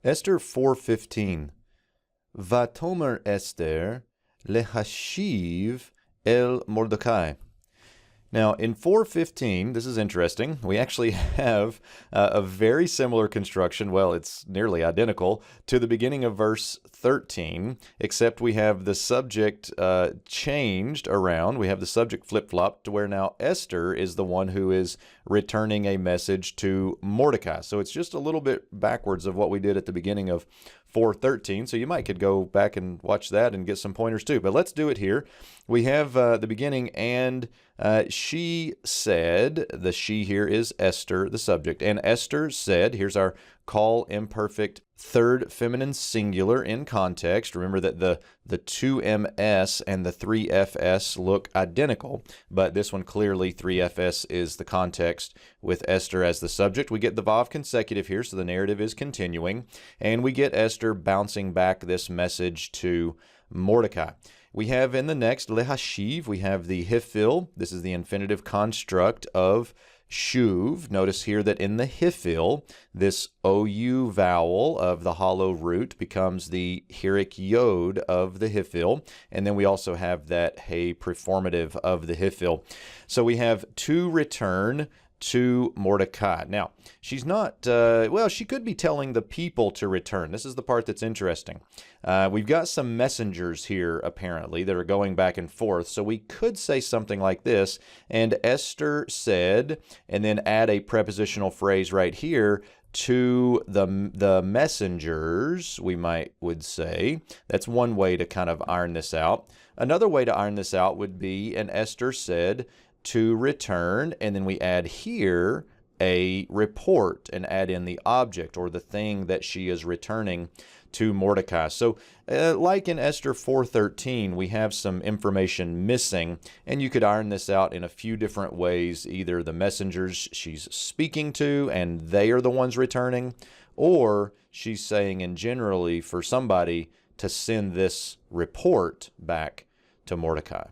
Esther 4:15. Vatomer Esther lehashiv el Mordecai. Now, in 4:15, this is interesting. We actually have a very similar construction. Well, it's nearly identical to the beginning of verse 13, except we have the subject changed around. We have the subject flip-flopped to where now Esther is the one who is returning a message to Mordecai. So it's just a little bit backwards of what we did at the beginning of 4:13. So you might could go back and watch that and get some pointers too. But let's do it here. We have the beginning, and she said, the she here is Esther, the subject. And Esther said, here's our call imperfect third feminine singular in context. Remember that the 2ms and the 3fs look identical, but this one clearly 3fs is the context with Esther as the subject. We get the vav consecutive here, so the narrative is continuing, and we get Esther bouncing back this message to Mordecai. We have in the next lehashiv, we have the hifil. This is the infinitive construct of shuv. Notice here that in the hifil, this OU vowel of the hollow root becomes the hirik yod of the hifil. And then we also have that hey preformative of the hifil. So we have to return to Mordecai. Now, she's not, well, she could be telling the people to return. This is the part that's interesting. We've got some messengers here, apparently, that are going back and forth. So we could say something like this, and Esther said, and then add a prepositional phrase right here, to the messengers, would say. That's one way to kind of iron this out. Another way to iron this out would be, and Esther said, to return, and then we add here a report and add in the object or the thing that she is returning to Mordecai. So like in Esther 4:13, we have some information missing, and you could iron this out in a few different ways. Either the messengers she's speaking to and they are the ones returning, or she's saying in generally for somebody to send this report back to Mordecai.